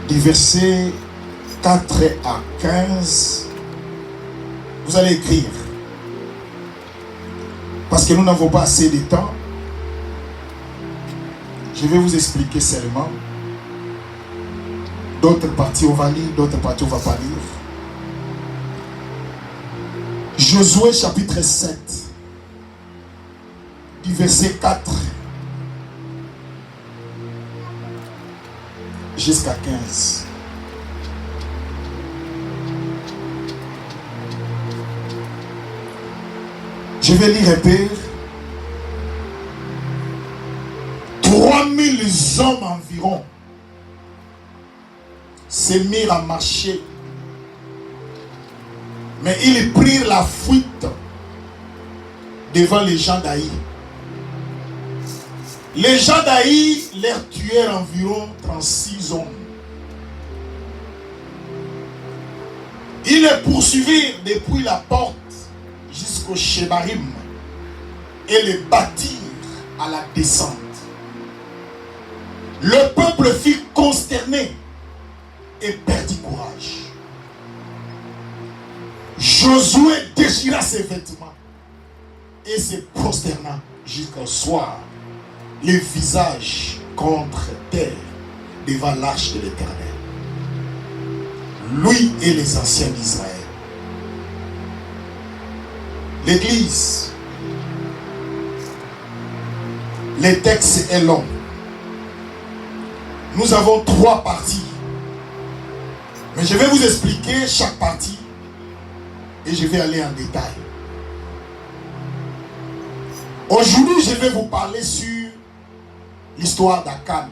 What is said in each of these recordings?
du verset 4 à 15, vous allez écrire. Parce que nous n'avons pas assez de temps, je vais vous expliquer seulement. D'autres parties on va lire, d'autres parties on ne va pas lire. Josué chapitre 7, du verset 4 jusqu'à 15. Je vais lire un peu. 3000 hommes environ se mirent à marcher. Mais ils prirent la fuite devant les gens d'Aï. Les gens d'Aï leur tuèrent environ 36 hommes. Ils les poursuivirent depuis la porte jusqu'au Shebarim et les battirent à la descente. Le peuple fut consterné et perdit courage. Josué déchira ses vêtements et se prosterna jusqu'au soir, le visage contre terre devant l'arche de l'Éternel. Lui et les anciens d'Israël. L'église, le texte est long. Nous avons 3 parties. Mais je vais vous expliquer chaque partie et je vais aller en détail. Aujourd'hui, je vais vous parler sur l'histoire d'Akan.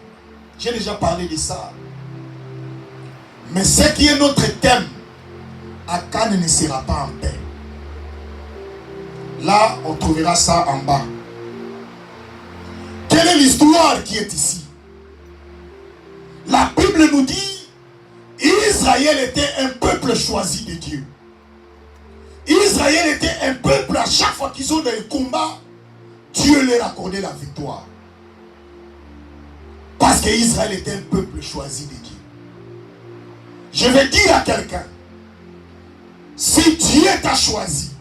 J'ai déjà parlé de ça. Mais ce qui est notre thème, Akan ne sera pas en paix. Là, on trouvera ça en bas. Quelle est l'histoire qui est ici? La Bible nous dit Israël était un peuple choisi de Dieu. Israël était un peuple, à chaque fois qu'ils ont des combats, Dieu leur accordait la victoire. Parce qu'Israël était un peuple choisi de Dieu. Je vais dire à quelqu'un, si Dieu t'a choisi,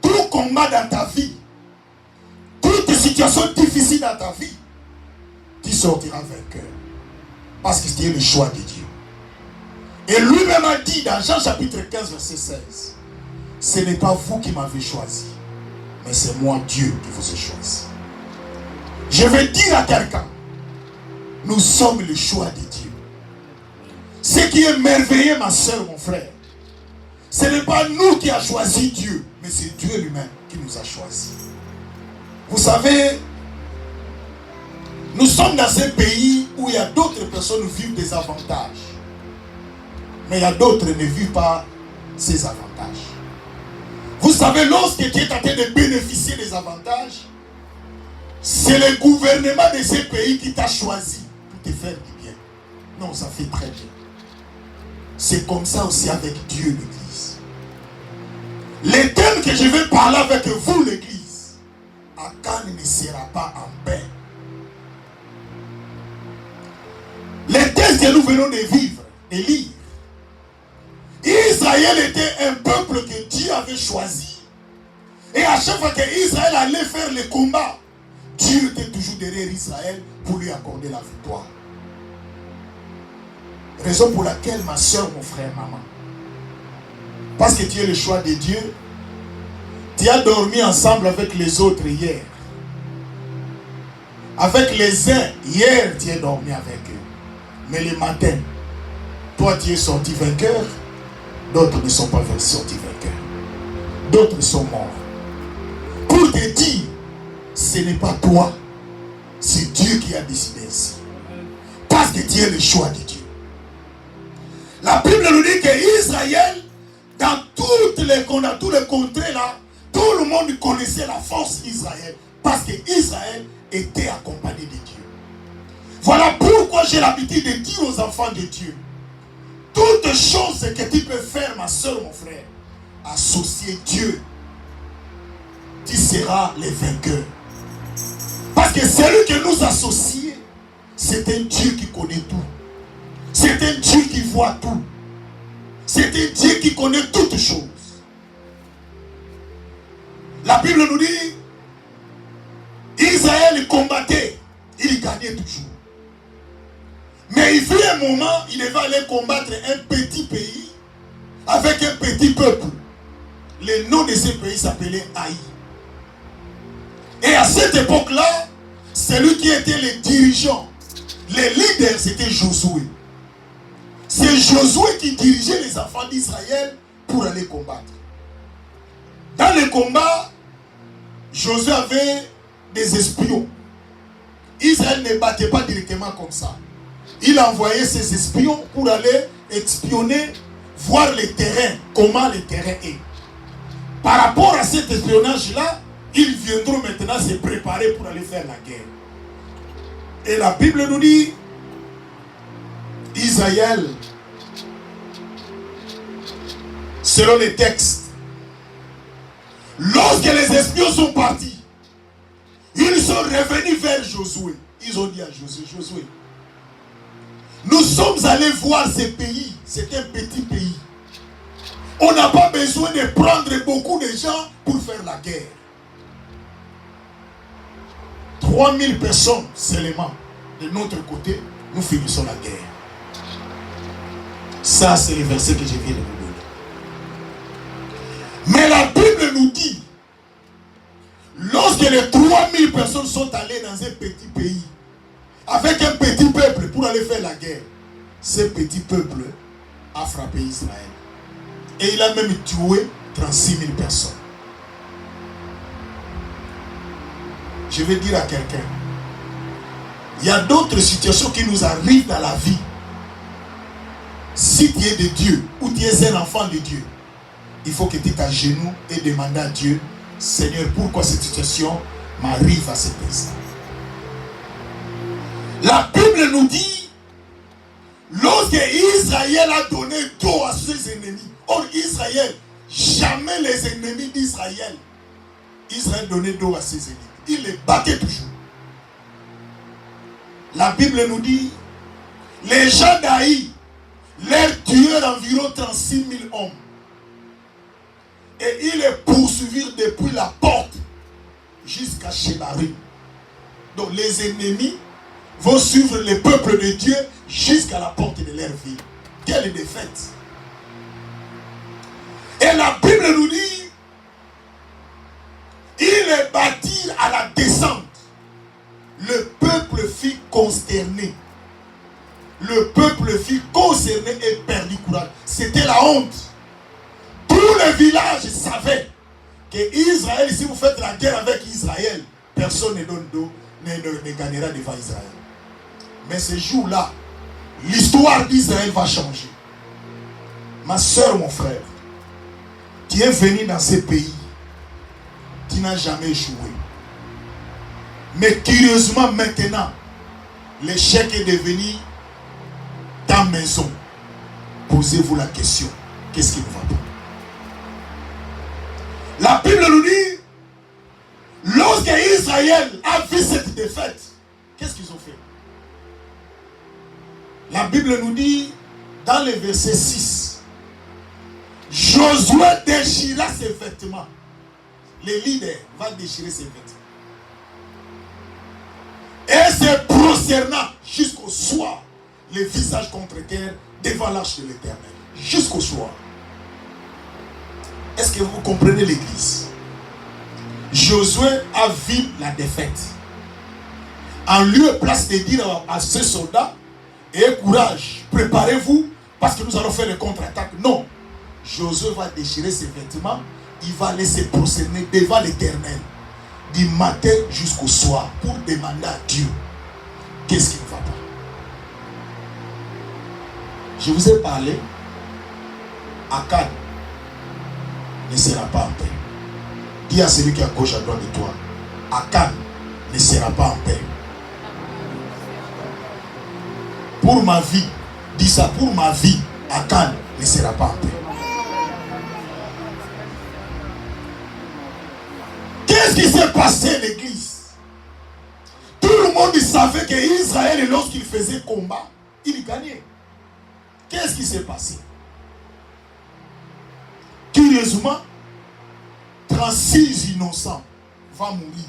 tout combat dans ta vie, toute situation difficile dans ta vie, tu sortiras vainqueur. Parce que c'était le choix de Dieu. Et lui-même a dit dans Jean chapitre 15 verset 16, ce n'est pas vous qui m'avez choisi, mais c'est moi Dieu qui vous ai choisi. Je vais dire à quelqu'un, nous sommes le choix de Dieu. Ce qui est merveilleux, ma soeur, mon frère, ce n'est pas nous qui avons choisi Dieu, mais c'est Dieu lui-même qui nous a choisis. Vous savez, nous sommes dans un pays où il y a d'autres personnes qui vivent des avantages. Mais il y a d'autres qui ne vivent pas ces avantages. Vous savez, lorsque tu es en train de bénéficier des avantages, c'est le gouvernement de ce pays qui t'a choisi pour te faire du bien. Non, ça fait très bien. C'est comme ça aussi avec Dieu, l'église. Le thème que je vais parler avec vous, l'église, Akan ne sera pas en paix. Les textes que nous venons de vivre, de lire, Israël était un peuple que Dieu avait choisi. Et à chaque fois qu'Israël allait faire le combat, Dieu était toujours derrière Israël pour lui accorder la victoire. Raison pour laquelle, ma soeur, mon frère, maman, parce que tu es le choix de Dieu, tu as dormi ensemble avec les autres hier. Avec les uns, hier, tu es dormi avec eux. Mais le matin, toi, tu es sorti vainqueur. D'autres ne sont pas sortis vainqueurs. D'autres sont morts. Pour te dire, ce n'est pas toi, c'est Dieu qui a décidé ainsi. Parce que tu es le choix de Dieu. La Bible nous dit qu'Israël, dans tous les contrées là, tout le monde connaissait la force d'Israël. Parce qu'Israël était accompagné de Dieu. Voilà pourquoi j'ai l'habitude de dire aux enfants de Dieu, toutes choses que tu peux faire, ma soeur, mon frère, associer Dieu, tu seras le vainqueur. Parce que celui que nous associe, c'est un Dieu qui connaît tout. C'est un Dieu qui voit tout. C'est un Dieu qui connaît toutes choses. La Bible nous dit, Israël combattait, il gagnait toujours. Mais il fut un moment, il devait aller combattre un petit pays avec un petit peuple. Le nom de ce pays s'appelait Haï. Et à cette époque-là, celui qui était le dirigeant, le leader, c'était Josué. C'est Josué qui dirigeait les enfants d'Israël pour aller combattre. Dans le combat, Josué avait des espions. Israël ne battait pas directement comme ça. Il envoyait ses espions pour aller espionner, voir le terrain, comment le terrain est. Par rapport à cet espionnage-là, ils viendront maintenant se préparer pour aller faire la guerre. Et la Bible nous dit, Israël, selon les textes, lorsque les espions sont partis, ils sont revenus vers Josué. Ils ont dit à Josué, nous sommes allés voir ce pays, c'est un petit pays. On n'a pas besoin de prendre beaucoup de gens pour faire la guerre. 3000 personnes seulement de notre côté, nous finissons la guerre. Ça, c'est le verset que je viens de vous donner. Mais la Bible nous dit, lorsque les 3000 personnes sont allées dans un petit pays, avec un petit peuple pour aller faire la guerre, ce petit peuple a frappé Israël. Et il a même tué 36 000 personnes. Je vais dire à quelqu'un, il y a d'autres situations qui nous arrivent dans la vie. Si tu es de Dieu ou tu es un enfant de Dieu, il faut que tu t'agenouilles et demandes à Dieu, Seigneur, pourquoi cette situation m'arrive à cet instant? La Bible nous dit, lorsque Israël a donné dos à ses ennemis, or Israël, jamais les ennemis d'Israël, Israël donnait dos à ses ennemis. Il les battait toujours. La Bible nous dit, les gens d'Haï, leur tuèrent environ 36 000 hommes. Et ils les poursuivirent depuis la porte jusqu'à Shebarim. Donc les ennemis vont suivre le peuple de Dieu jusqu'à la porte de leur ville. Quelle défaite! Et la Bible nous dit, ils les battirent à la descente. Le peuple fut consterné. Le peuple fut concerné et perdit courage. C'était la honte. Tout le village savait que Israël, si vous faites la guerre avec Israël, personne ne donne dos, ne gagnera devant Israël. Mais ce jour-là, l'histoire d'Israël va changer. Ma soeur, mon frère, tu es venu dans ce pays, tu n'as jamais joué. Mais curieusement maintenant, l'échec est devenu ta maison. Posez-vous la question, qu'est-ce qui ne va pas? La Bible nous dit, lorsque Israël a vu cette défaite, qu'est-ce qu'ils ont fait? La Bible nous dit, dans le verset 6, Josué déchira ses vêtements. Le leader va déchirer ses vêtements. Et se prosternant jusqu'au soir, le visage contre terre devant l'arche de l'Éternel. Jusqu'au soir. Est-ce que vous comprenez l'église? Josué a vu la défaite. En lieu et place de dire à ses soldats, ayez courage, préparez-vous, parce que nous allons faire le contre-attaque. Non. Josué va déchirer ses vêtements, il va aller se prosterner devant l'Éternel, du matin jusqu'au soir, pour demander à Dieu, qu'est-ce qui ne va pas? Je vous ai parlé, Akan ne sera pas en paix. Dis à celui qui est à gauche, à droite de toi, Akan ne sera pas en paix. Pour ma vie, dis ça, pour ma vie, Akan ne sera pas en paix. Qu'est-ce qui s'est passé à l'église? Tout le monde savait que Israël, lorsqu'il faisait combat, il gagnait. Qu'est-ce qui s'est passé? Curieusement, 36 innocents vont mourir.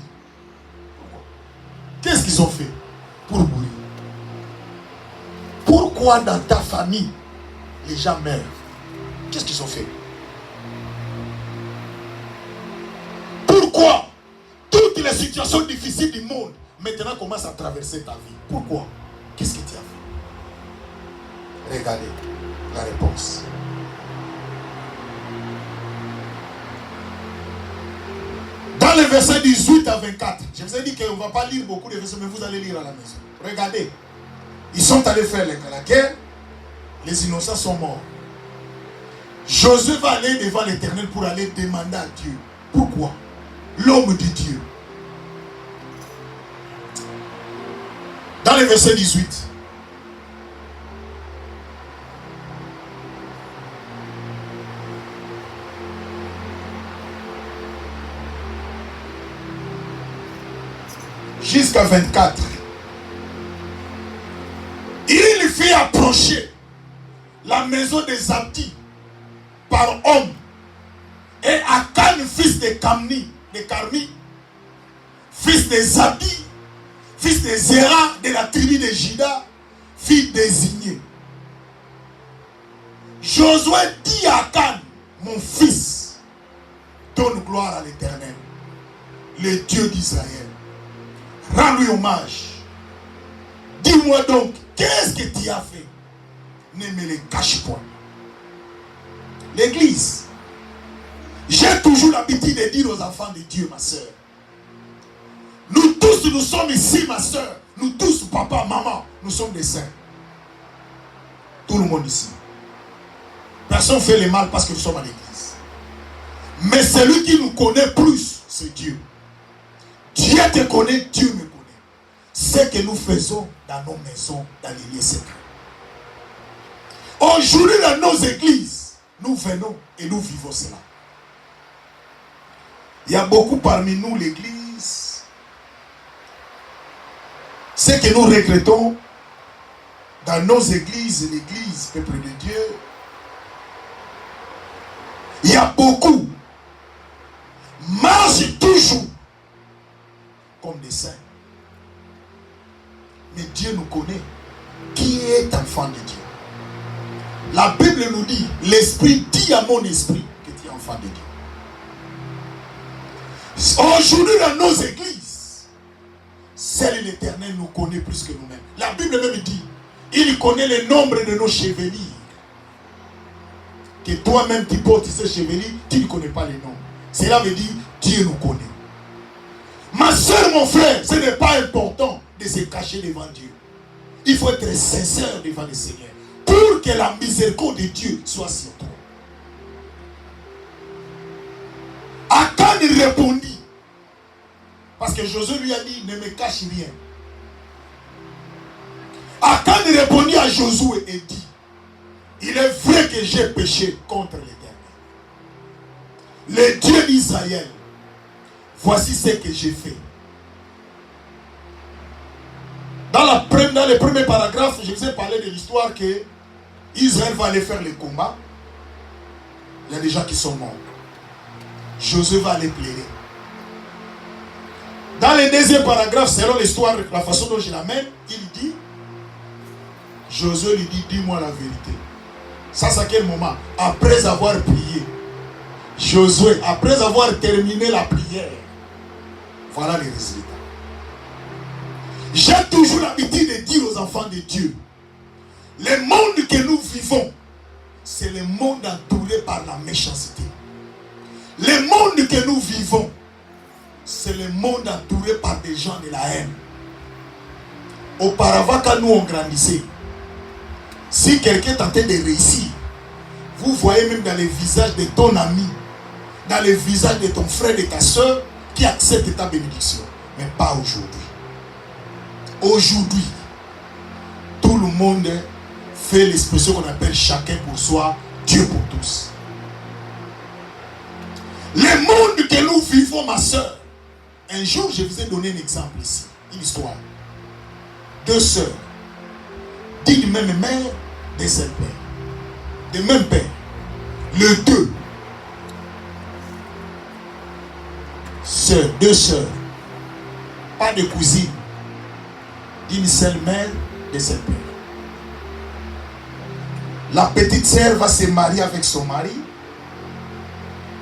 Pourquoi? Qu'est-ce qu'ils ont fait pour mourir? Pourquoi dans ta famille, les gens meurent? Qu'est-ce qu'ils ont fait? Pourquoi toutes les situations difficiles du monde maintenant commencent à traverser ta vie? Pourquoi? Qu'est-ce que tu as fait? Regardez la réponse. Dans le verset 18 à 24, je vous ai dit qu'on ne va pas lire beaucoup de versets, mais vous allez lire à la maison. Regardez. Ils sont allés faire la guerre. Les innocents sont morts. Josué va aller devant l'Éternel pour aller demander à Dieu. Pourquoi? L'homme de Dieu. Dans le verset 18. Jusqu'à 24. Il fit approcher la maison des Abdi par homme. Et Akan, fils de Carmi, fils de Zabdi, fils de Zéra de la tribu de Juda, fut désigné. Josué dit à Akan, mon fils, donne gloire à l'Éternel, le Dieu d'Israël. Rends-lui hommage. Dis-moi donc, qu'est-ce que tu as fait? Ne me le cache point. L'église, j'ai toujours l'habitude de dire aux enfants de Dieu, ma soeur. Nous tous, nous sommes ici, ma soeur. Nous tous, papa, maman, nous sommes des saints. Tout le monde ici. Personne ne fait le mal parce que nous sommes à l'église. Mais celui qui nous connaît plus, c'est Dieu. Dieu te connaît, Dieu me connaît. Ce que nous faisons dans nos maisons, dans les lieux secrets. Aujourd'hui, dans nos églises, nous venons et nous vivons cela. Il y a beaucoup parmi nous, l'église. Ce que nous regrettons dans nos églises, l'église, peuple de Dieu, il y a beaucoup marchent toujours comme des saints. Mais Dieu nous connaît. Qui est enfant de Dieu? La Bible nous dit, l'Esprit dit à mon esprit que tu es enfant de Dieu. Aujourd'hui dans nos églises, seul l'Éternel nous connaît plus que nous-mêmes. La Bible même dit, il connaît le nombre de nos chevelures. Que toi-même tu portes ces chevelures, tu ne connais pas les noms. Cela veut dire, Dieu nous connaît. Ma soeur, mon frère, ce n'est pas important de se cacher devant Dieu. Il faut être sincère devant le Seigneur pour que la miséricorde de Dieu soit sur toi. Akan répondit, parce que Josué lui a dit, ne me cache rien. Akan répondit à Josué et dit, il est vrai que j'ai péché contre l'Éternel, le Dieu d'Israël. Voici ce que j'ai fait. Dans le premier paragraphe, je vous ai parlé de l'histoire que Israël va aller faire le combat. Il y a des gens qui sont morts. Josué va aller plaider. Dans le deuxième paragraphe, selon l'histoire, la façon dont je l'amène, il dit, Josué lui dit, dis-moi la vérité. Ça, c'est à quel moment? Après avoir prié. Josué, après avoir terminé la prière, voilà les résultats. J'ai toujours l'habitude de dire aux enfants de Dieu, le monde que nous vivons, c'est le monde entouré par la méchanceté. Le monde que nous vivons, c'est le monde entouré par des gens de la haine. Auparavant, quand nous on grandissait, si quelqu'un tentait de réussir, vous voyez même dans les visages de ton ami, dans les visages de ton frère, de ta soeur, qui accepte ta bénédiction. Mais pas aujourd'hui. Aujourd'hui, tout le monde fait l'expression qu'on appelle chacun pour soi, Dieu pour tous. Le monde que nous vivons, ma soeur, un jour je vous ai donné un exemple ici, une histoire. Deux sœurs, d'une même mère, d'un seul père. de même père. Les deux. Sœurs, deux sœurs. Pas de cousines. D'une seule mère, de seul père. La petite sœur va se marier avec son mari.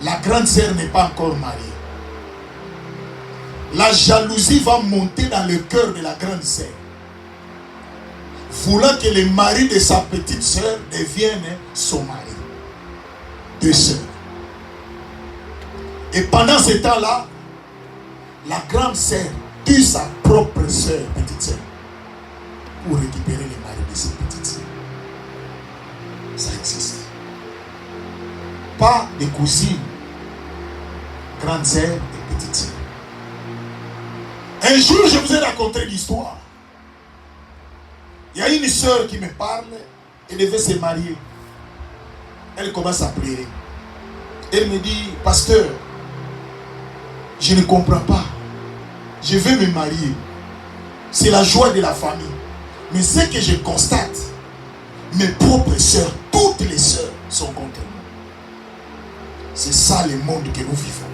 La grande sœur n'est pas encore mariée. La jalousie va monter dans le cœur de la grande sœur, voulant que le mari de sa petite sœur devienne son mari. Deux sœurs. Et pendant ce temps-là, la grande sœur tue sa propre sœur, petite sœur, pour récupérer le mari de ses petites sœurs. Ça existe. Pas de cousines, grande sœur et petite sœur. Un jour, je vous ai raconté l'histoire. Il y a une sœur qui me parle, elle devait se marier. Elle commence à pleurer. Elle me dit, pasteur, je ne comprends pas. Je vais me marier. C'est la joie de la famille. Mais ce que je constate, mes propres sœurs, toutes les sœurs sont contre moi. C'est ça le monde que nous vivons.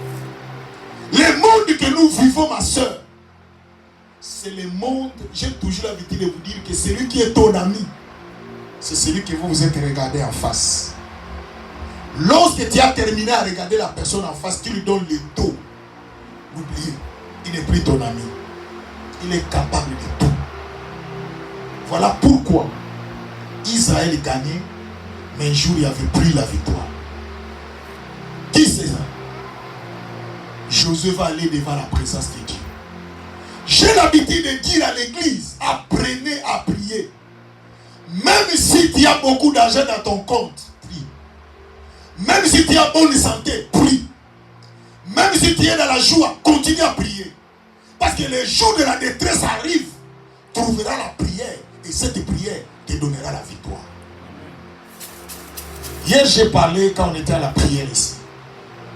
Le monde que nous vivons, ma sœur, c'est le monde, j'ai toujours l'habitude de vous dire que celui qui est ton ami, c'est celui que vous vous êtes regardé en face. Lorsque tu as terminé à regarder la personne en face, tu lui donnes le dos. N'oubliez, il n'est plus ton ami. Il est capable de tout. Voilà pourquoi Israël gagnait, mais un jour il avait pris la victoire. Qui c'est ça? Josué va aller devant la présence de Dieu. J'ai l'habitude de dire à l'église, apprenez à prier. Même si tu as beaucoup d'argent dans ton compte, prie. Même si tu as bonne santé, prie. Même si tu es dans la joie, continue à prier. Parce que le jour de la détresse arrive, tu trouveras la prière. Et cette prière te donnera la victoire. Hier, j'ai parlé quand on était à la prière ici.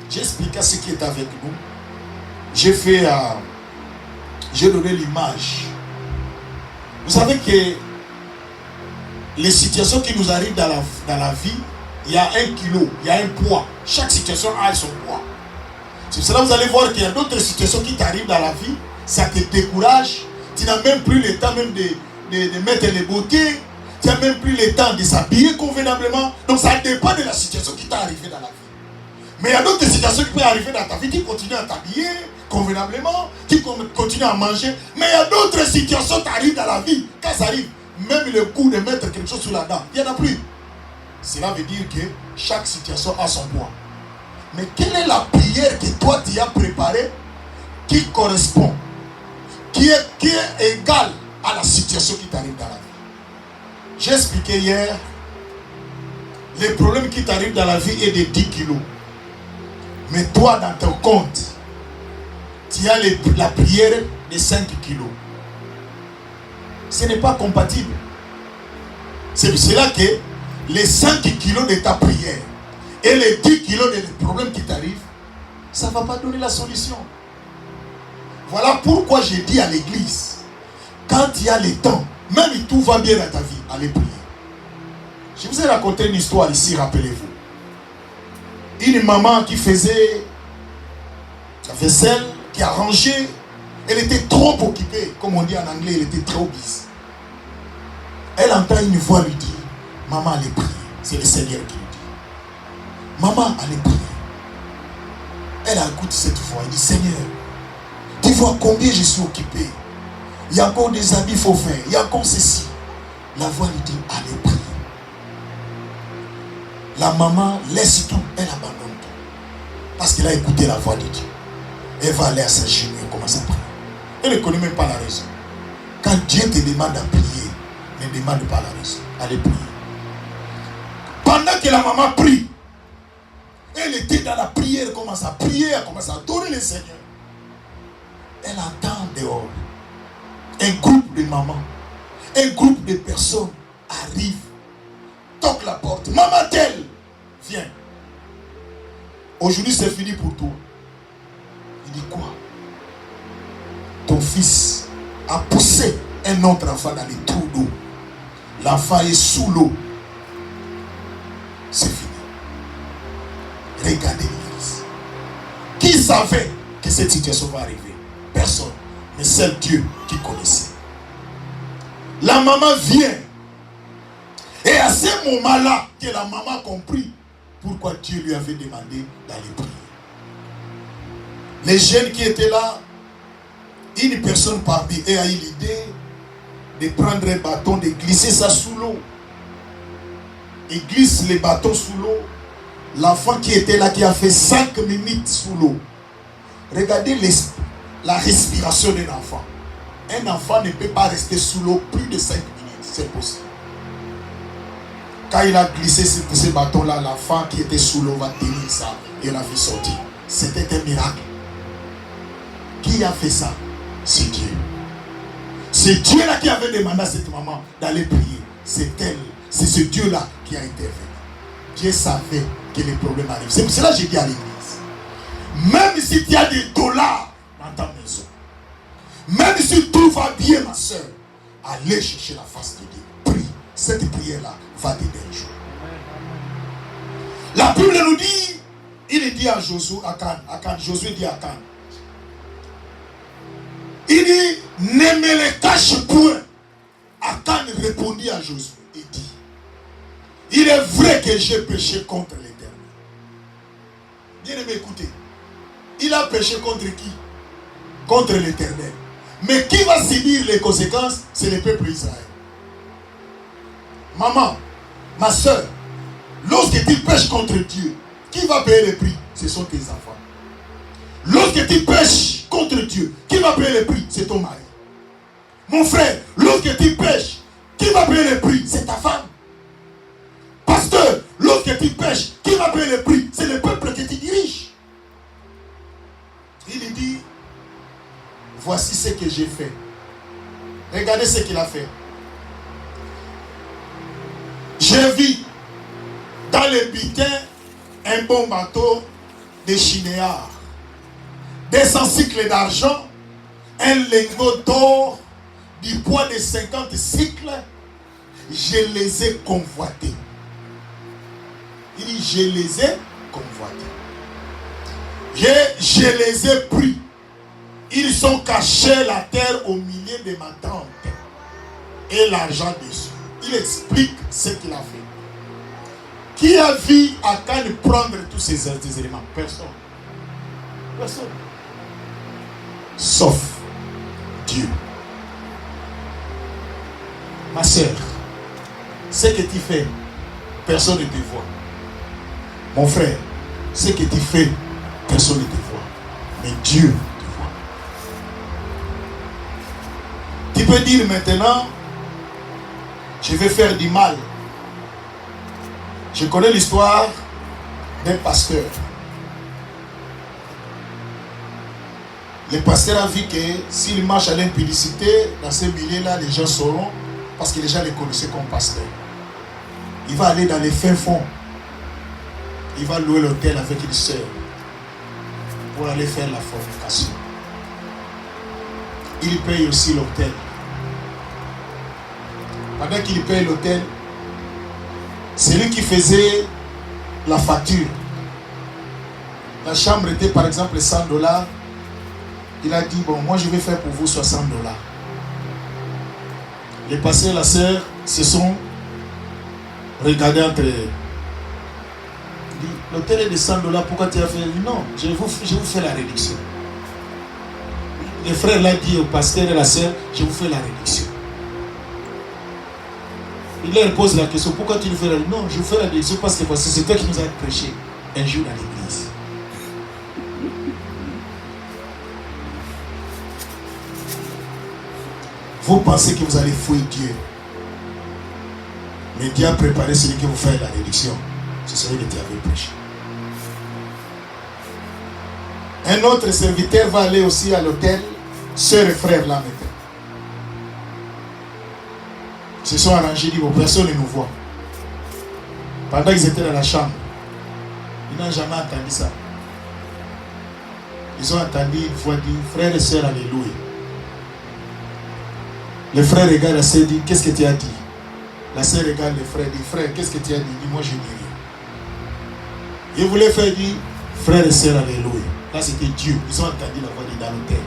J'ai expliqué ce qui est avec nous. J'ai fait... j'ai donné l'image. Vous savez que les situations qui nous arrivent dans la vie, il y a un kilo, il y a un poids. Chaque situation a son poids. C'est pour cela que vous allez voir qu'il y a d'autres situations qui t'arrivent dans la vie, ça te décourage. Tu n'as même plus le temps même de mettre les beautés. Tu n'as même plus le temps de s'habiller convenablement. Donc ça dépend de la situation qui t'est arrivée dans la vie. Mais il y a d'autres situations qui peuvent arriver dans ta vie. Tu continues à t'habiller convenablement, tu continues à manger. Mais il y a d'autres situations qui arrivent dans la vie. Quand ça arrive, même le coup de mettre quelque chose sous la dent, il n'y en a plus. Cela veut dire que chaque situation a son poids. Mais quelle est la prière que toi tu as préparée qui correspond, qui est égale à la situation qui t'arrive dans la vie? J'ai expliqué hier, les problèmes qui t'arrivent dans la vie est de 10 kilos. Mais toi, dans ton compte, tu as la prière de 5 kilos. Ce n'est pas compatible. C'est pour cela que les 5 kilos de ta prière et les 10 kilos de problèmes qui t'arrivent, ça ne va pas donner la solution. Voilà pourquoi j'ai dit à l'église, quand il y a le temps, même si tout va bien dans ta vie, allez prier. Je vous ai raconté une histoire ici, rappelez-vous. Une maman qui faisait la vaisselle, qui a rangé, elle était trop occupée, comme on dit en anglais, elle était trop busy. Elle entend une voix lui dire, maman, allez prier. C'est le Seigneur qui lui dit, maman, allez prier. Elle écoute cette voix, elle dit, Seigneur, tu vois combien je suis occupé. Il y a encore des habits, il faut faire. Il y a encore ceci. La voix lui dit, allez prier. La maman laisse tout, elle abandonne tout. Parce qu'elle a écouté la voix de Dieu. Elle va aller à sa genoux et commence à prier. Elle ne connaît même pas la raison. Quand Dieu te demande à prier, ne demande pas la raison. Allez prier. Pendant que la maman prie, elle était dans la prière, elle commence à prier, elle commence à adorer le Seigneur. Elle entend dehors un groupe de mamans, un groupe de personnes arrive, toque la porte. Maman telle, viens. Aujourd'hui c'est fini pour toi. Il dit quoi? Ton fils a poussé un autre enfant dans les trous d'eau. L'enfant est sous l'eau. savait que cette situation va arriver? Personne. Mais seul Dieu qui connaissait. La maman vient. Et à ce moment-là, que la maman a compris pourquoi Dieu lui avait demandé d'aller prier. Les jeunes qui étaient là, une personne parmi eux a eu l'idée de prendre un bâton, de glisser ça sous l'eau. Il glisse les bâtons sous l'eau. L'enfant qui était là, qui a fait 5 minutes sous l'eau. Regardez la respiration d'un enfant. Un enfant ne peut pas rester sous l'eau plus de 5 minutes. C'est possible. Quand il a glissé ce bâton-là, l'enfant qui était sous l'eau va tenir ça et l'a fait sortir. C'était un miracle. Qui a fait ça? C'est Dieu. C'est Dieu-là qui avait demandé à cette maman d'aller prier. C'est elle. C'est ce Dieu-là qui a intervenu. Dieu savait que les problèmes arrivent. C'est pour cela que j'ai dit à l'église. Même si tu as des dollars dans ta maison, même si tout va bien, ma soeur, allez chercher la face de Dieu. Prie. Cette prière-là va t'aider un jour. La Bible nous dit, il dit à Josué, Josué dit à Akan, il dit, ne me le cache point. Akan répondit à Josué et dit, il est vrai que j'ai péché contre l'Éternel. Bien aimé, écoutez, il a péché contre qui? Contre l'Éternel. Mais qui va subir les conséquences? C'est le peuple d'Israël. Maman, ma soeur, lorsque tu pêches contre Dieu, qui va payer le prix? Ce sont tes enfants. Lorsque tu pêches contre Dieu, qui va payer le prix? C'est ton mari. Mon frère, lorsque tu pêches, qui va payer le prix? C'est ta femme. Pasteur, lorsque tu pêches, qui va payer le prix? C'est le peuple que tu diriges. Il dit, voici ce que j'ai fait. Regardez ce qu'il a fait. J'ai vu dans le bitin un bon bateau de chinéard, 200 cycles d'argent, un lingot d'or du poids de 50 cycles. Je les ai convoités. Il dit, je les ai convoités. Je les ai pris. Ils ont caché la terre au milieu de ma tente et l'argent dessus. Il explique ce qu'il a fait. Qui a vu Akan prendre tous ces éléments? Personne. Personne. Sauf Dieu. Ma soeur, ce que tu fais, personne ne te voit. Mon frère, ce que tu fais, personne ne te voit. Mais Dieu te voit. Tu peux dire maintenant, je vais faire du mal. Je connais l'histoire d'un pasteur. Le pasteur a vu que s'il marche à l'impudicité, dans ce milieu-là, les gens sauront, parce que les gens les connaissaient comme pasteur. Il va aller dans les fins fonds. Il va louer l'hôtel avec une sœur pour aller faire la fornication. Il paye aussi l'hôtel. Pendant qu'il paye l'hôtel, c'est lui qui faisait la facture. La chambre était par exemple $100. Il a dit, bon, moi je vais faire pour vous $60. Les pasteur et la sœur se sont regardés entre eux. Il dit, l'hôtel est de $100, pourquoi tu as fait? Non, je vous fais la réduction. Le frère l'a dit au pasteur et la sœur, je vous fais la réduction. Il leur pose la question, pourquoi tu nous fais la réduction? Non, je vous fais la réduction parce que c'est toi qui nous as prêché un jour dans l'église. Vous pensez que vous allez fouiller Dieu. Mais Dieu a préparé celui qui vous fait la réduction. C'est celui que tu avais prêché. Un autre serviteur va aller aussi à l'hôtel, sœur et frère là maintenant. Ils se sont arrangés, dit, bon, personne ne nous voit. Pendant qu'ils étaient dans la chambre, ils n'ont jamais entendu ça. Ils ont entendu une fois dire, frère et sœur, alléluia. Le frère regarde la sœur et dit, qu'est-ce que tu as dit? La sœur regarde le frère et dit, frère, qu'est-ce que tu as dit? Il dit, moi je dis rien. Il voulait faire dire, frère et sœur, alléluia. Là, c'était Dieu. Ils ont entendu la voix de dans le terre.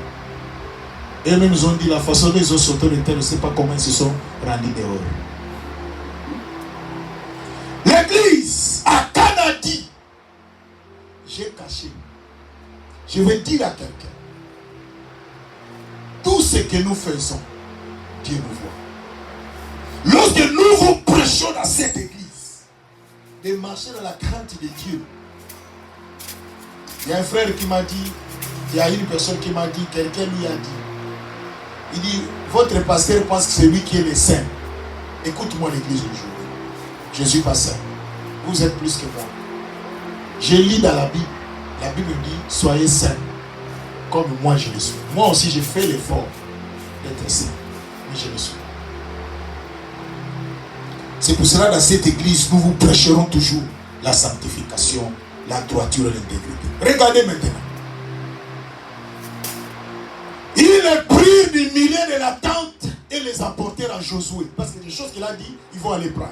Et eux-mêmes, ils ont dit la façon dont ils ont sauté le terre, je ne sais pas comment ils se sont rendus dehors. L'église à Canadi, j'ai caché. Je vais dire à quelqu'un, tout ce que nous faisons, Dieu nous voit. Lorsque nous vous prêchons dans cette église, de marcher dans la crainte de Dieu. Il y a un frère qui m'a dit, il y a une personne qui m'a dit, quelqu'un lui a dit, il dit, votre pasteur pense que c'est lui qui est le saint. Écoute-moi l'église aujourd'hui. Je ne suis pas saint. Vous êtes plus que moi. Je lis dans la Bible. La Bible dit, soyez saints, comme moi je le suis. Moi aussi, j'ai fait l'effort d'être saint. Mais je le suis. C'est pour cela, dans cette église, nous vous prêcherons toujours la sanctification, la droiture et l'intégrité. Regardez maintenant. Il prit des milliers de la tente et les apportèrent à Josué. Parce que des choses qu'il a dit, ils vont aller prendre.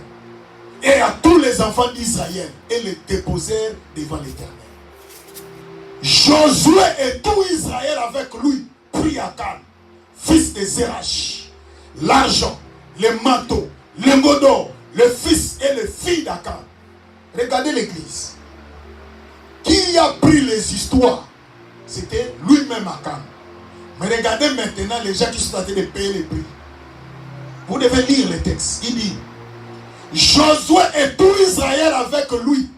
Et à tous les enfants d'Israël, et les déposèrent devant l'Éternel. Josué et tout Israël avec lui prit Akan, fils de Zérach, l'argent, les manteaux, les d'or, le fils et les filles d'Akan. Regardez l'église. Qui a pris les histoires? C'était lui-même Akan. Mais regardez maintenant les gens qui sont en train de payer les prix. Vous devez lire le texte. Il dit, Josué et tout Israël avec lui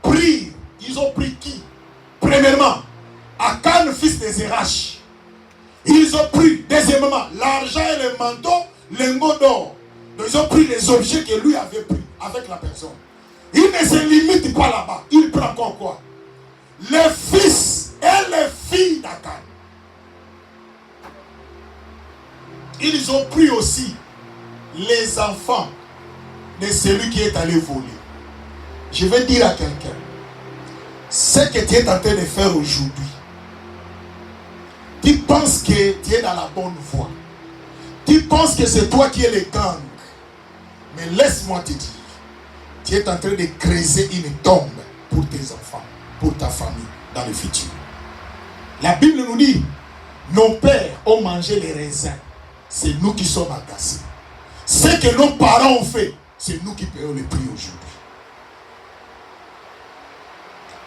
prirent. Ils ont pris qui? Premièrement, Akan, fils de Zérach. Ils ont pris, deuxièmement, l'argent et les manteaux, les d'or. Donc ils ont pris les objets que lui avait pris avec la personne. Il ne se limite pas là-bas. Il prend encore quoi? Les fils et les filles d'Akan. Ils ont pris aussi les enfants de celui qui est allé voler. Je vais dire à quelqu'un, ce que tu es en train de faire aujourd'hui, tu penses que tu es dans la bonne voie. Tu penses que c'est toi qui es le gang. Mais laisse-moi te dire, tu es en train de creuser une tombe pour tes enfants, pour ta famille, dans le futur. La Bible nous dit, nos pères ont mangé les raisins. C'est nous qui sommes agacés. Ce que nos parents ont fait, c'est nous qui payons le prix aujourd'hui.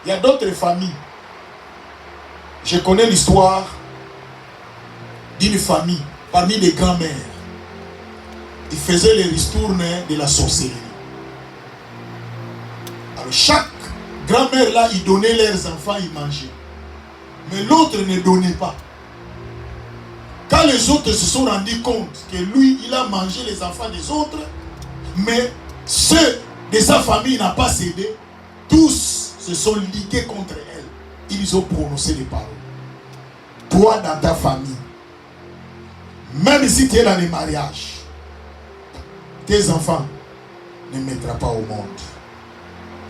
Il y a d'autres familles. Je connais l'histoire d'une famille parmi les grands-mères. Ils faisaient les ristournes de la sorcellerie. Alors chaque grand-mère là, ils donnaient leurs enfants, ils mangeaient. Mais l'autre ne donnait pas. Quand les autres se sont rendus compte que lui, il a mangé les enfants des autres, mais ceux de sa famille n'ont pas cédé, tous se sont ligués contre elle. Ils ont prononcé les paroles. Toi, dans ta famille, même si tu es dans les mariages, tes enfants ne mettront pas au monde.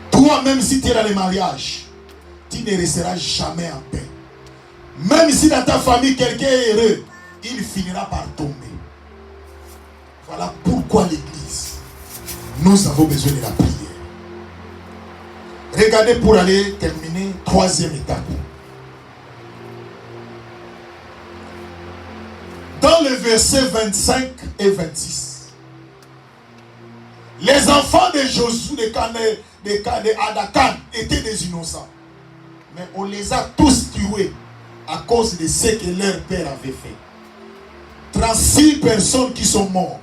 Toi, même si tu es dans les mariages, tu ne resteras jamais en paix. Même si dans ta famille, quelqu'un est heureux, il finira par tomber. Voilà pourquoi l'église, nous avons besoin de la prière. Regardez pour aller terminer, troisième étape. Dans les versets 25 et 26, les enfants de Josué, d'Adakan étaient des innocents. Mais on les a tous tués à cause de ce que leur père avait fait. 36 personnes qui sont mortes.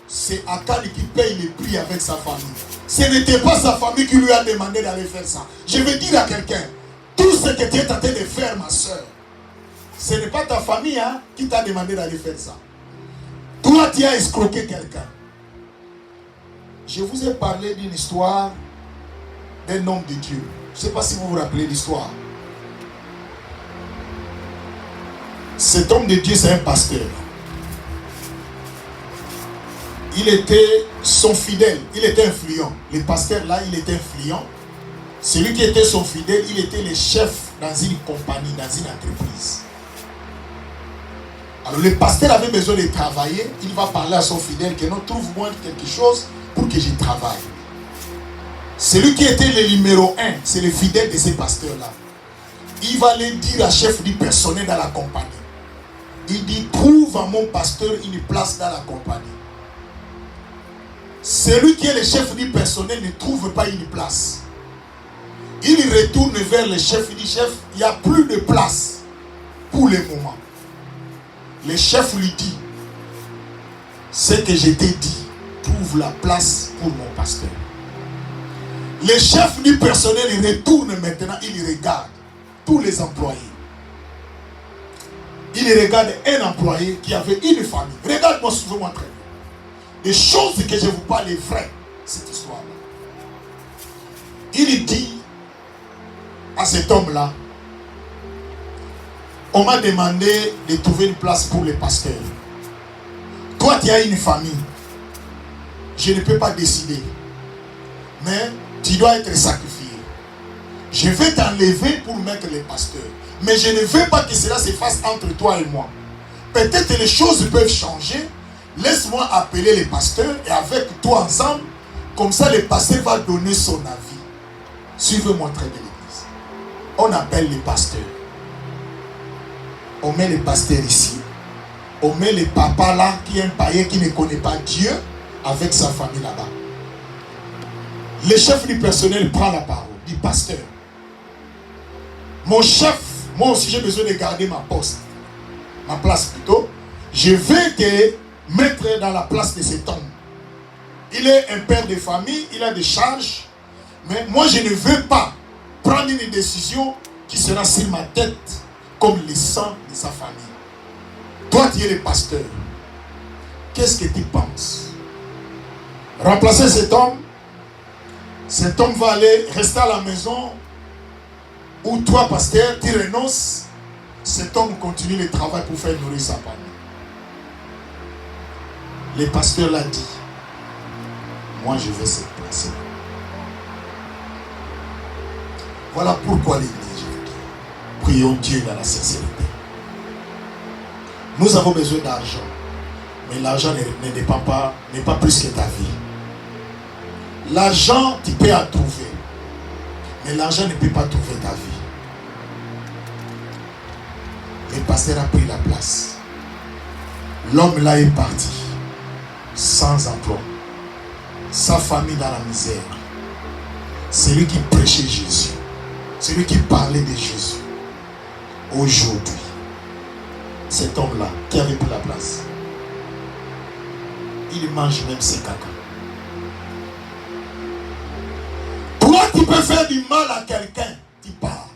C'est Akan qui paye le prix avec sa famille. Ce n'était pas sa famille qui lui a demandé d'aller faire ça. Je veux dire à quelqu'un, tout ce que tu es en train de faire, ma soeur, ce n'est pas ta famille qui t'a demandé d'aller faire ça. Toi, tu as escroqué quelqu'un. Je vous ai parlé d'une histoire d'un homme de Dieu. Je ne sais pas si vous vous rappelez l'histoire. Cet homme de Dieu, c'est un pasteur. Il était son fidèle, il était influent. Le pasteur là, il était influent. Celui qui était son fidèle, il était le chef dans une compagnie, dans une entreprise. Alors le pasteur avait besoin de travailler. Il va parler à son fidèle que non, trouve-moi quelque chose pour que je travaille. Celui qui était le numéro 1, c'est le fidèle de ces pasteurs-là. Il va aller dire à chef du personnel dans la compagnie. Il dit, trouve à mon pasteur une place dans la compagnie. Celui qui est le chef du personnel ne trouve pas une place. Il retourne vers le chef, il dit, chef, il n'y a plus de place pour le moment. Le chef lui dit, ce que je t'ai dit, trouve la place pour mon pasteur. Le chef du personnel, il retourne maintenant, il regarde tous les employés. Il regarde un employé qui avait une famille. Regarde-moi, suivez-moi très bien. Les choses que je vous parle est vraies, cette histoire-là. Il dit à cet homme-là, on m'a demandé de trouver une place pour les pasteurs. Toi, tu as une famille. Je ne peux pas décider. Mais tu dois être sacrifié. Je vais t'enlever pour mettre les pasteurs. Mais je ne veux pas que cela se fasse entre toi et moi. Peut-être que les choses peuvent changer. Laisse-moi appeler les pasteurs et avec toi ensemble, comme ça le pasteur va donner son avis. Suivez-moi très bien l'église. On appelle les pasteurs. On met les pasteurs ici. On met le papa là, qui est un païen qui ne connaît pas Dieu, avec sa famille là-bas. Le chef du personnel prend la parole, dit pasteur. Mon chef, moi aussi j'ai besoin de garder ma poste, ma place plutôt. Je vais te mettre dans la place de cet homme. Il est un père de famille, il a des charges, mais moi je ne veux pas prendre une décision qui sera sur ma tête comme le sang de sa famille. Toi tu es le pasteur. Qu'est-ce que tu penses? Remplacer cet homme? Cet homme va aller rester à la maison. Ou toi, pasteur, tu renonces. Cet homme continue le travail pour faire nourrir sa famille. Le pasteur l'a dit. Moi, je vais cette place. Voilà pourquoi l'église, prions Dieu dans la sincérité. Nous avons besoin d'argent. Mais l'argent ne dépend pas, n'est pas plus que ta vie. L'argent, tu peux en trouver. Mais l'argent ne peut pas trouver ta vie. Le pasteur a pris la place. L'homme là est parti. Sans emploi. Sa famille dans la misère. C'est lui qui prêchait Jésus. C'est lui qui parlait de Jésus. Aujourd'hui, cet homme-là qui avait pris la place, il mange même ses caca. Toi, tu peux faire du mal à quelqu'un, tu pars.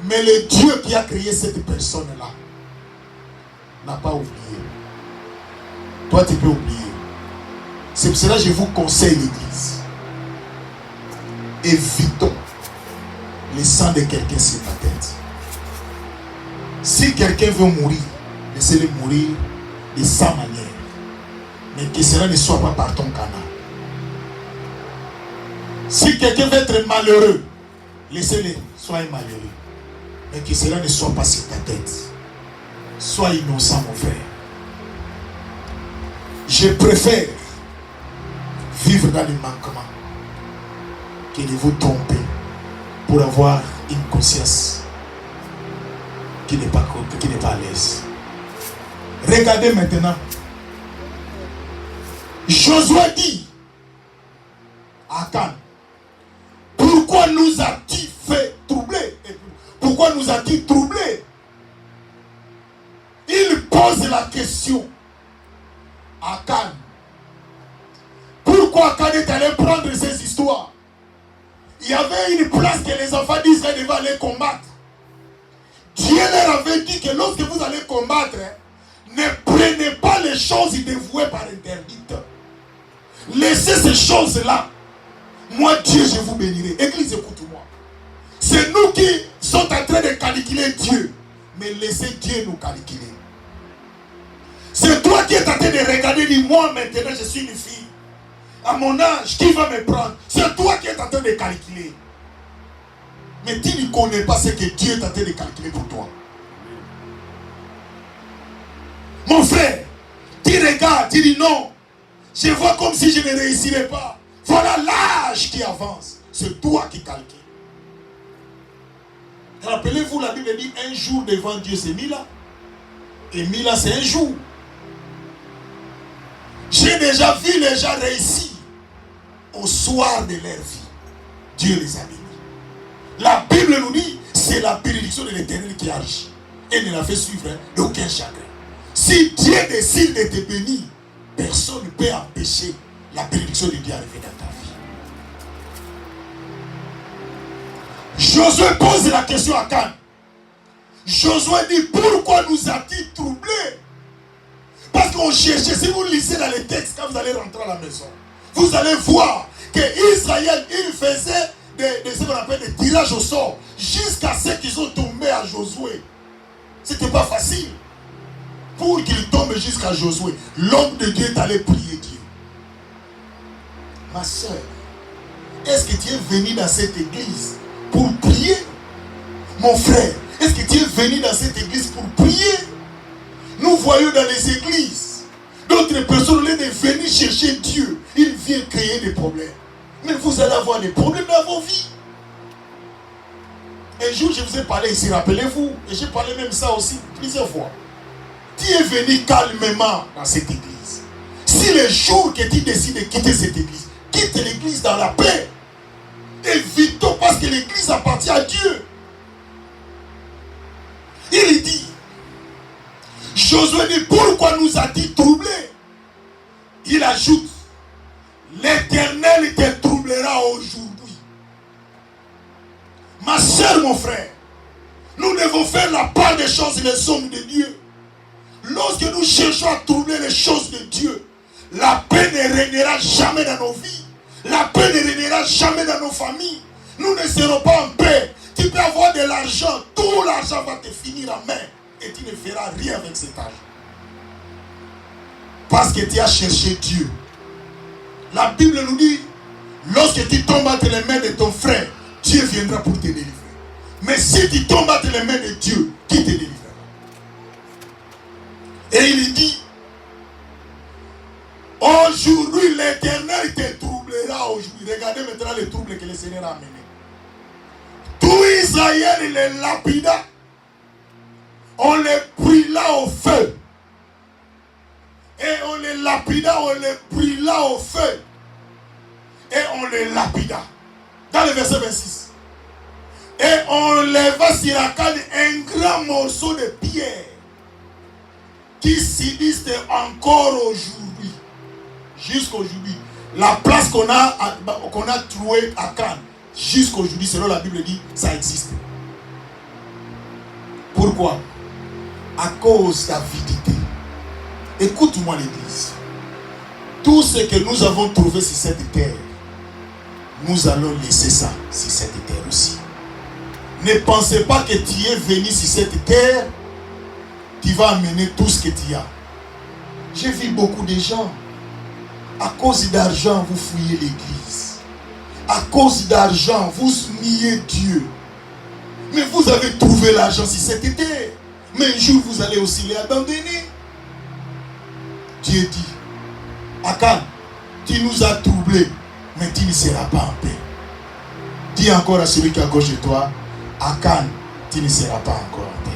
Mais le Dieu qui a créé cette personne-là n'a pas oublié. Toi, tu peux oublier. C'est pour cela que je vous conseille l'église. Évitons le sang de quelqu'un sur ta tête. Si quelqu'un veut mourir, laissez-le mourir de sa manière. Mais que cela ne soit pas par ton canal. Si quelqu'un veut être malheureux, laissez-le, sois malheureux. Mais que cela ne soit pas sur ta tête. Sois innocent, mon frère. Je préfère vivre dans le manquement que de vous tromper pour avoir une conscience qui n'est pas à l'aise. Regardez maintenant. Josué dit à Akan, pourquoi nous as-tu fait troubler? Pourquoi nous as-tu troublé? Il pose la question à Akan. Pourquoi Akan est allé prendre ces histoires? Il y avait une place que les enfants d'Israël devaient aller combattre. Dieu leur avait dit que lorsque vous allez combattre, ne prenez pas les choses dévouées par interdites. Laissez ces choses-là. Moi, Dieu, je vous bénirai. Église, écoute-moi. C'est nous qui sommes en train de calculer Dieu. Mais laissez Dieu nous calculer. C'est toi qui es en train de regarder, dis moi maintenant, je suis une fille. À mon âge, qui va me prendre? C'est toi qui es en train de calculer. Mais tu ne connais pas ce que Dieu est en train de calculer pour toi. Mon frère, tu regardes, tu dis non. Je vois comme si je ne réussirais pas. Voilà l'âge qui avance. C'est toi qui calcules. Rappelez-vous, la Bible dit un jour devant Dieu c'est 1000 ans. Et 1000 ans c'est un jour. J'ai déjà vu les gens réussir au soir de leur vie. Dieu les a bénis. La Bible nous dit, c'est la bénédiction de l'Éternel qui agit. Et ne la fait suivre d'aucun chagrin. Si Dieu décide de te bénir, personne ne peut empêcher la bénédiction de Dieu d'arriver dans ta vie. Josué pose la question à Can. Josué dit, pourquoi nous a-t-il troublés? Parce qu'on cherchait, si vous lisez dans les textes, quand vous allez rentrer à la maison, vous allez voir que Israël, il faisait ce qu'on appelle des tirages au sort, jusqu'à ce qu'ils ont tombé à Josué. C'était pas facile. Pour qu'il tombe jusqu'à Josué, l'homme de Dieu est allé prier Dieu. Ma soeur, est-ce que tu es venu dans cette église pour prier? Mon frère, est-ce que tu es venu dans cette église pour prier? Nous voyons dans les églises d'autres personnes, au lieu de venir chercher Dieu, ils viennent créer des problèmes. Mais vous allez avoir des problèmes dans vos vies. Un jour, je vous ai parlé ici, rappelez-vous, et j'ai parlé même ça aussi plusieurs fois. Tu es venu calmement dans cette église. Si le jour que tu décides de quitter cette église, quitte l'église dans la paix. Évitons, parce que l'église appartient à Dieu. Il dit, Josué dit, pourquoi nous a-t-il troublés? Il ajoute, l'Éternel te troublera aujourd'hui. Ma soeur, mon frère, nous devons faire la part des choses et des hommes de Dieu. Lorsque nous cherchons à troubler les choses de Dieu, la paix ne régnera jamais dans nos vies. La paix ne régnera jamais dans nos familles. Nous ne serons pas en paix. Tu peux avoir de l'argent, tout l'argent va te finir en main. Et tu ne feras rien avec cet argent. Parce que tu as cherché Dieu. La Bible nous dit, lorsque tu tombes entre les mains de ton frère, Dieu viendra pour te délivrer. Mais si tu tombes entre les mains de Dieu, qui te délivrera? Et il dit, aujourd'hui l'Éternel te troublera aujourd'hui. Regardez maintenant les troubles que le Seigneur a amenés. Tout Israël, il les lapida. On les brûla au feu. Et on les lapida, on les brûla au feu. Et on les lapida. Dans le verset 26. Et on leva sur la canne un grand morceau de pierre qui subsiste encore aujourd'hui. Jusqu'aujourd'hui. La place qu'on a trouée à Cannes, jusqu'aujourd'hui, selon la Bible dit, ça existe. Pourquoi? À cause d'avidité. Écoute-moi l'église. Tout ce que nous avons trouvé sur cette terre, nous allons laisser ça sur cette terre aussi. Ne pensez pas que tu es venu sur cette terre, tu vas amener tout ce que tu as. J'ai vu beaucoup de gens, à cause d'argent, vous fouillez l'église. À cause d'argent, vous niez Dieu. Mais vous avez trouvé l'argent sur cette terre. Mais un jour, vous allez aussi l'abandonner. Dieu dit, Akan, tu nous as troublés, mais tu ne seras pas en paix. Dis encore à celui qui est à gauche de toi, Akan, tu ne seras pas encore en paix.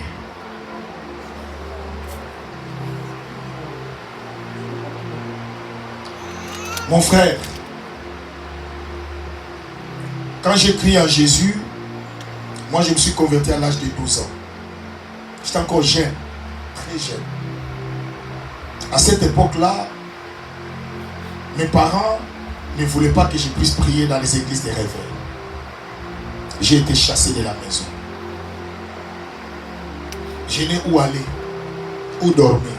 Mon frère, quand j'ai crié à Jésus, moi je me suis converti à l'âge de 12 ans. J'étais encore jeune, très jeune. À cette époque-là, mes parents ne voulaient pas que je puisse prier dans les églises des réveils. J'ai été chassé de la maison. Je n'ai où aller, où dormir.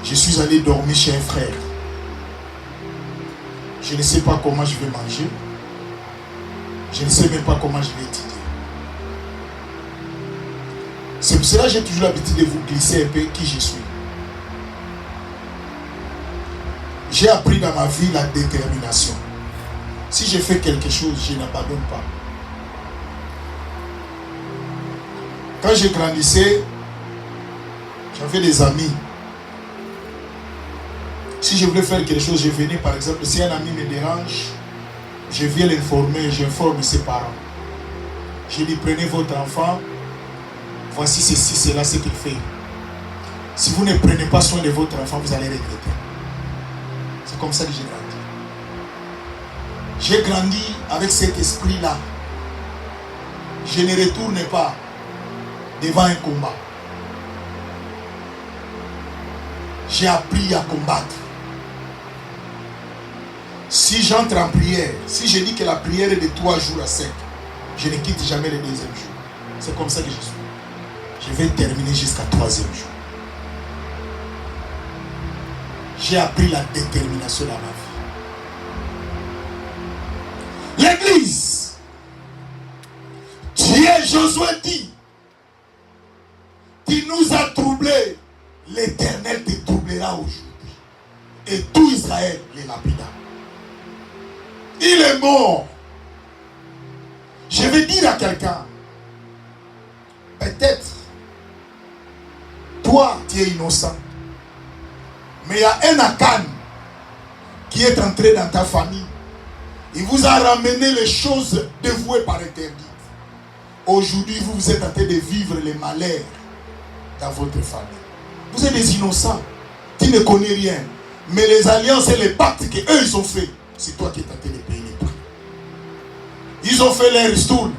Je suis allé dormir chez un frère. Je ne sais pas comment je vais manger. Je ne sais même pas comment je vais étudier. C'est pour cela que j'ai toujours l'habitude de vous glisser un peu qui je suis. J'ai appris dans ma vie la détermination. Si je fais quelque chose, je n'abandonne pas. Quand je grandissais, j'avais des amis. Si je voulais faire quelque chose, je venais par exemple, si un ami me dérange, je viens l'informer, j'informe ses parents. J'ai dit, prenez votre enfant. Voici ceci, c'est là ce qu'il fait. Si vous ne prenez pas soin de votre enfant, vous allez regretter. C'est comme ça que j'ai grandi. J'ai grandi avec cet esprit-là. Je ne retourne pas devant un combat. J'ai appris à combattre. Si j'entre en prière, si je dis que la prière est de 3 jours à 5, je ne quitte jamais le 2e jour. C'est comme ça que je suis. Je vais terminer jusqu'à 3e jour. J'ai appris la détermination dans ma vie. L'église, Dieu, Josué dit, tu nous as troublés, l'Éternel te troublera aujourd'hui. Et tout Israël les lapida. Il est mort. Je vais dire à quelqu'un, peut-être, toi, tu es innocent. Mais il y a un Akan qui est entré dans ta famille. Il vous a ramené les choses dévouées par interdit. Aujourd'hui, vous êtes en train de vivre les malheurs dans votre famille. Vous êtes des innocents. Tu ne connais rien. Mais les alliances et les pactes qu'eux ils ont fait, c'est toi qui es en train de payer les prix. Ils ont fait leur ristourne.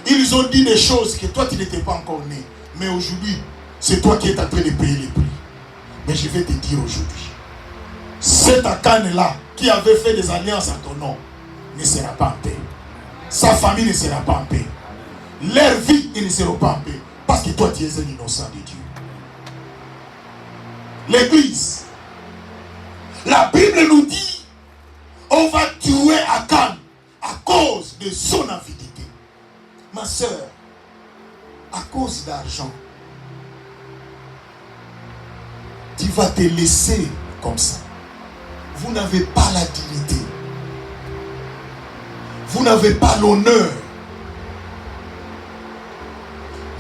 Ils ont dit des choses que toi tu n'étais pas encore né. Mais aujourd'hui, c'est toi qui es en train de payer les prix. Mais je vais te dire aujourd'hui, cet Akan-là qui avait fait des alliances en ton nom ne sera pas en paix. Sa famille ne sera pas en paix. Leur vie, ils ne seront pas en paix. Parce que toi, tu es un innocent de Dieu. L'église, la Bible nous dit, on va tuer Akan à cause de son avidité. Ma soeur, à cause d'argent, tu vas te laisser comme ça. Vous n'avez pas la dignité. Vous n'avez pas l'honneur.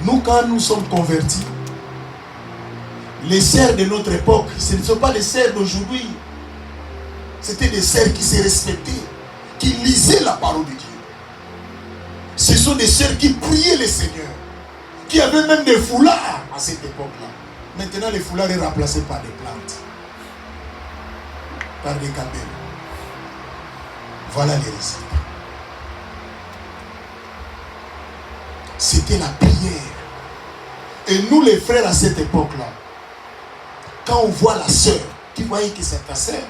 Nous, quand nous sommes convertis, les sœurs de notre époque, ce ne sont pas les sœurs d'aujourd'hui. C'était des sœurs qui se respectaient, qui lisaient la parole de Dieu. Ce sont des sœurs qui priaient le Seigneur, qui avaient même des foulards à cette époque-là. Maintenant, les foulards sont remplacés par des plantes, par des cabelles. Voilà les résultats. C'était la prière. Et nous, les frères, à cette époque-là, quand on voit la sœur, tu voyais que c'est ta sœur.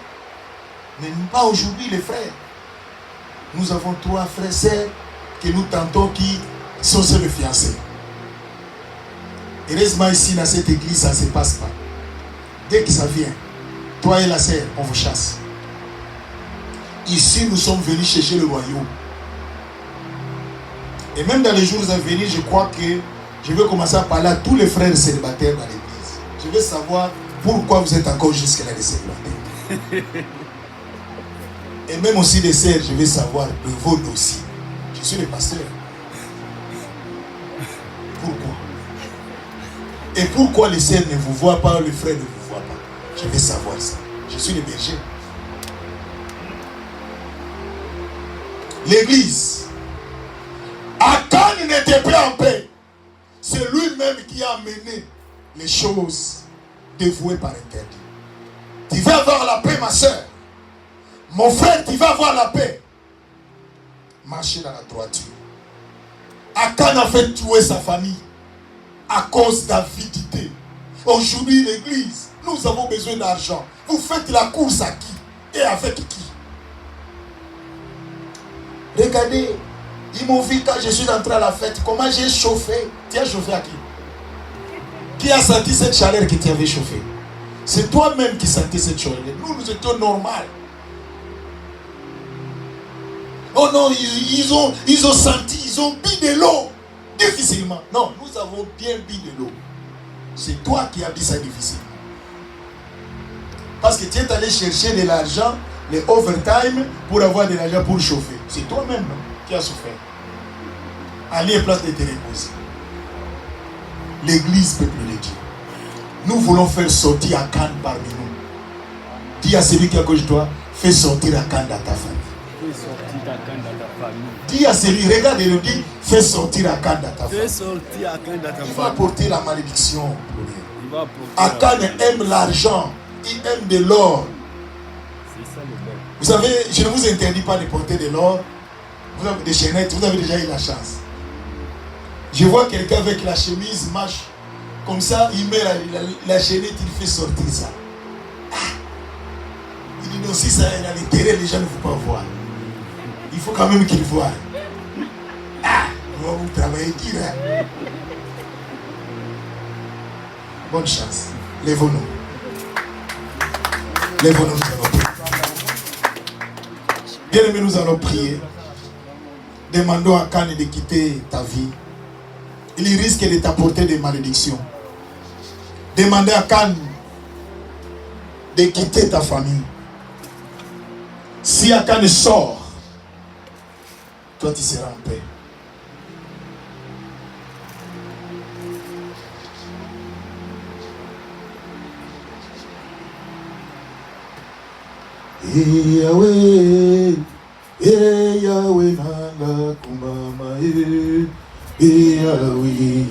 Mais pas aujourd'hui, les frères. Nous avons 3 frères et sœurs que nous tentons qui sont seuls fiancés. Heureusement, ici, dans cette église, ça ne se passe pas. Dès que ça vient, toi et la sœur, on vous chasse. Ici, nous sommes venus chercher le royaume. Et même dans les jours à venir, je crois que je vais commencer à parler à tous les frères célibataires dans l'église. Je veux savoir pourquoi vous êtes encore jusque-là des célibataires. Et même aussi les sœurs, je veux savoir de vos dossiers. Je suis le pasteur. Pourquoi? Et pourquoi les sœurs ne vous voient pas, les frères ne vous voient pas? Je veux savoir ça. Je suis le berger. L'église. Akan n'était pas en paix. C'est lui-même qui a amené les choses dévouées par interdit. Tu vas avoir la paix, ma soeur. Mon frère, tu vas avoir la paix. Marchez dans la droiture. Akan a fait tuer sa famille à cause d'avidité. Aujourd'hui, l'église, nous avons besoin d'argent. Vous faites la course à qui? Et avec qui? Regardez, ils m'ont vu quand je suis entré à la fête, comment j'ai chauffé. Tu as chauffé à qui? Qui a senti cette chaleur que tu avais chauffée? C'est toi-même qui sentais cette chaleur. Nous étions normaux. Oh non, ils ont senti, ils ont bu de l'eau difficilement. Non, nous avons bien bu de l'eau. C'est toi qui as bu ça difficilement. Parce que tu es allé chercher de l'argent, les overtime, pour avoir de l'argent pour chauffer. C'est toi-même qui as souffert. Allez, place de te reposer. L'église, peuple de Dieu. Nous voulons faire sortir Akan parmi nous. Dis à celui qui est à gauche de toi, fais sortir Akan dans ta famille. sortir Akan dans ta famille. Dis à celui, regarde et lui dit, fais sortir Akan dans ta famille. Fais sortir Akan dans ta famille. Il va porter la malédiction. Il va porter Akan aime l'argent, il aime de l'or. C'est ça le bon. Vous savez, je ne vous interdis pas de porter de l'or. Vous avez des chaînettes, vous avez déjà eu la chance. Je vois quelqu'un avec la chemise, marche comme ça, il met la chaînette, il fait sortir ça. Ah. Il dit non, si ça est à l'intérieur, les gens ne vont pas voir. Il faut quand même qu'ils voient. Ah, on va vous travailler dur. Hein? Bonne chance. Lèvons-nous. Lèvons-nous, nous allons prier. Bien-aimés, nous allons prier. Demandons à Akan de quitter ta vie. Il risque de t'apporter des malédictions. Demandez à Akan de quitter ta famille. Si Akan sort, toi tu seras en paix. Yahweh, Yahweh nanga kumama Yahweh,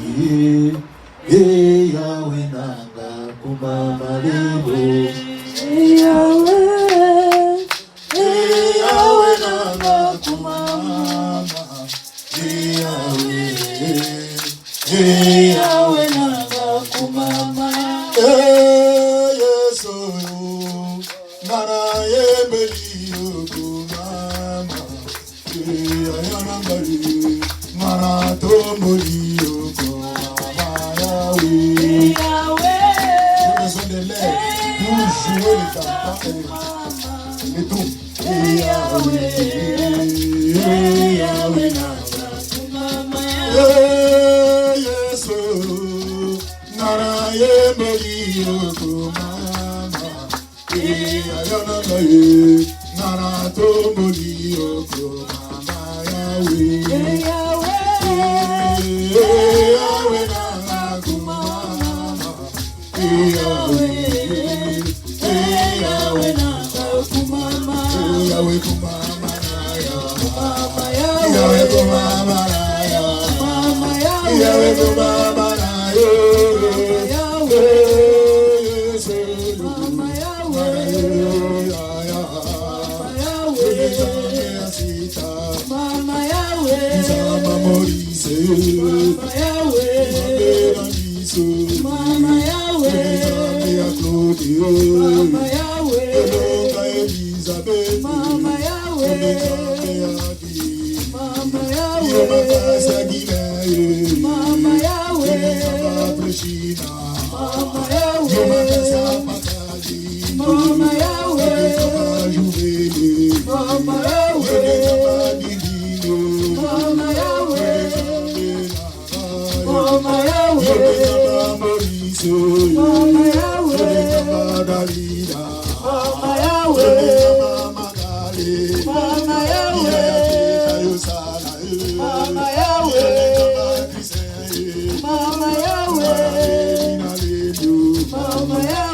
Yahweh nanga kumama lebo Yahweh, Yahweh nanga kumama Yahweh, Yahweh nanga kumama Yesu nana yebeli kumama Yahweh nana tomboli kumama Yahweh. J'ai besoin de l'air pour jouer les tampons et tout. Yahweh, Yahweh nana kumama Yesu nana yebeli kumama Yahweh nana tomboli kumama Yahweh. Yahweh nana kumama Yahweh, Yahweh nana kumama Yahweh kumama Yahweh kumama Yahweh kumama Mama Yahweh, Elizabeth, Mama Yahweh, Mama Yahweh, Mama Yahweh, Mama Yahweh, Mama Yahweh, Mama Yahweh, Mama Yahweh, Mama Yahweh, Dalida, Mama Yahweh, Mama Yahweh, Mama Yahweh, Mama Yahweh, Mama Yahweh, Mama Yahweh, Mama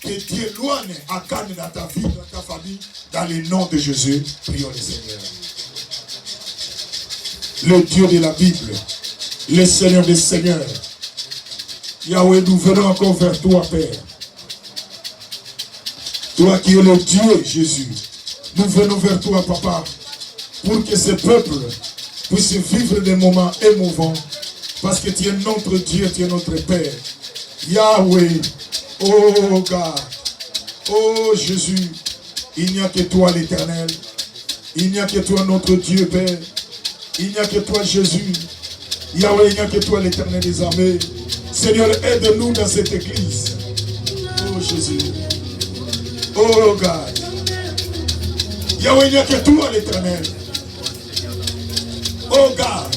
Que Dieu éloigne Akan dans ta vie, dans ta famille, dans le nom de Jésus. Prions le Seigneur. Le Dieu de la Bible, le Seigneur des Seigneurs. Yahweh, nous venons encore vers toi, Père. Toi qui es le Dieu, Jésus. Nous venons vers toi, Papa, pour que ce peuple puisse vivre des moments émouvants, parce que tu es notre Dieu, tu es notre Père. Yahweh, Oh God. Oh Jésus. Il n'y a que toi l'Éternel. Il n'y a que toi notre Dieu Père. Il n'y a que toi Jésus. Yahweh, il n'y a que toi l'Éternel des armées. Seigneur, aide-nous dans cette église. Oh Jésus. Oh God. Yahweh, il n'y a que toi l'Éternel. Oh God.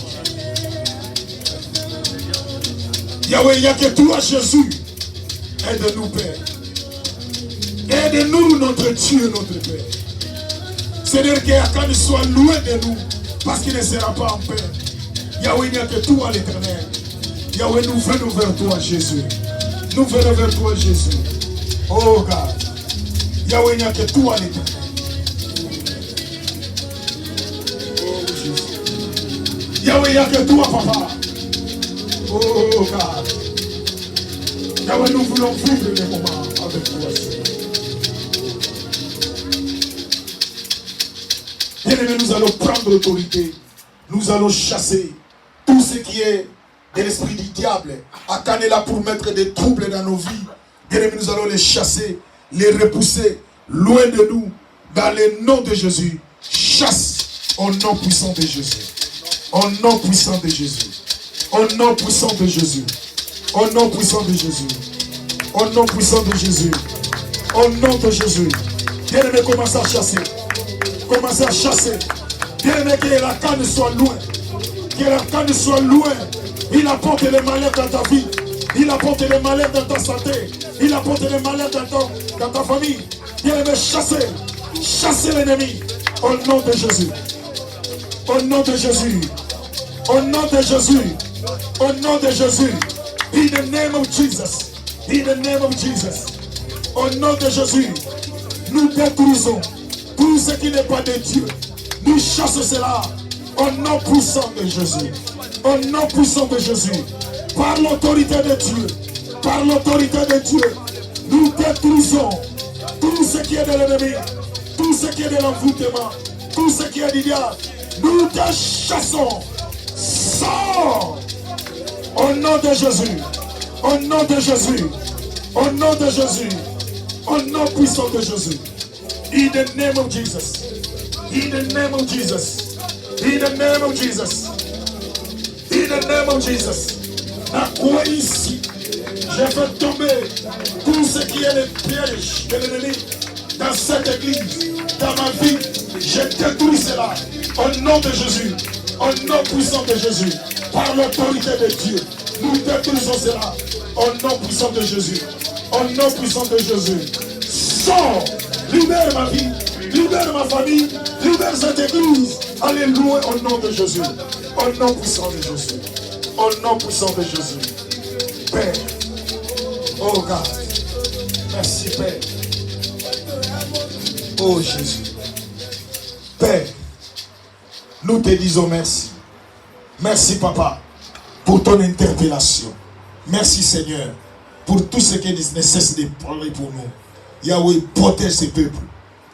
Yahweh, il n'y a que toi Jésus. Aide-nous Père. Aide-nous notre Dieu, notre Père. Seigneur, qu'Akan soit loin de nous, parce qu'il ne sera pas en paix. Yahweh, il n'y a que toi l'Éternel. Yahweh, nous venons vers toi, Jésus. Nous venons vers toi, Jésus. Oh God. Yahweh, il n'y a que toi l'Éternel. Oh Jésus. Yahweh, il n'y a que toi, Papa. Oh God. Yahweh, nous voulons vivre les moments avec toi, Seigneur. Bien-aimés, nous allons prendre l'autorité. Nous allons chasser tout ce qui est de l'esprit du diable. Akan est là pour mettre des troubles dans nos vies. Bien-aimés, nous allons les chasser, les repousser loin de nous. Dans le nom de Jésus. Chasse au nom puissant de Jésus. Au nom puissant de Jésus. Au nom puissant de Jésus. Au nom puissant de Jésus. Au nom puissant de Jésus. Au nom de Jésus. Bien-aimés, commencez à chasser. Commencez à chasser. Bien-aimé, que la canne soit loin. Que la canne soit loin. Il apporte le malheur dans ta vie. Il apporte le malheur dans ta santé. Il apporte le malheur dans ta famille. Bien-aimé, chassez. Chassez l'ennemi. Au nom de Jésus. Au nom de Jésus. Au nom de Jésus. Au nom de Jésus. In the name of Jesus. In the name of Jesus. Au nom de Jésus. Nous détruisons tout ce qui n'est pas de Dieu. Nous chassons cela au nom puissant de Jésus. Au nom puissant de Jésus. Par l'autorité de Dieu. Par l'autorité de Dieu. Nous détruisons tout ce qui est de l'ennemi. Tout ce qui est de l'envoûtement. Tout ce qui est du diable. Nous te chassons. Sors. Au nom de Jésus. Au nom de Jésus. Au nom de Jésus. Au nom puissant de Jésus. In the name of Jesus. In the name of Jesus. In the name of Jesus. In the name of Jesus. À quoi ici, je fais tomber tout ce qui est le piège de l'ennemi dans cette église, dans ma vie. Je détruis cela au nom de Jésus. Au nom puissant de Jésus. Par l'autorité de Dieu. Nous détruisons cela au nom puissant de Jésus. Au nom puissant de Jésus. Sors. Libère ma vie, libère ma famille, libère cette église. Alléluia au nom de Jésus. Au nom puissant de Jésus. Au nom puissant de Jésus. Père. Oh God. Merci Père. Oh Jésus. Père. Nous te disons merci. Merci Papa pour ton interpellation. Merci Seigneur pour tout ce qui ne cesse de parler pour nous. Yahweh protège ses peuples,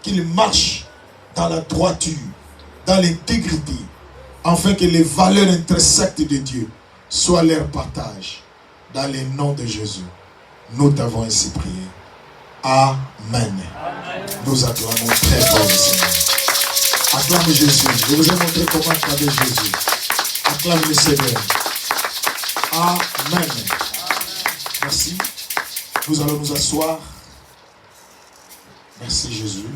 qu'ils marchent dans la droiture, dans l'intégrité, afin que les valeurs intrinsèques de Dieu soient leur partage. Dans le nom de Jésus, nous t'avons ainsi prié. Amen. Amen. Nous acclamons très fort le Seigneur. Acclame Jésus. Je vous ai montré comment acclamer Jésus. Acclame le Seigneur. Amen. Merci. Nous allons nous asseoir. Merci Jésus.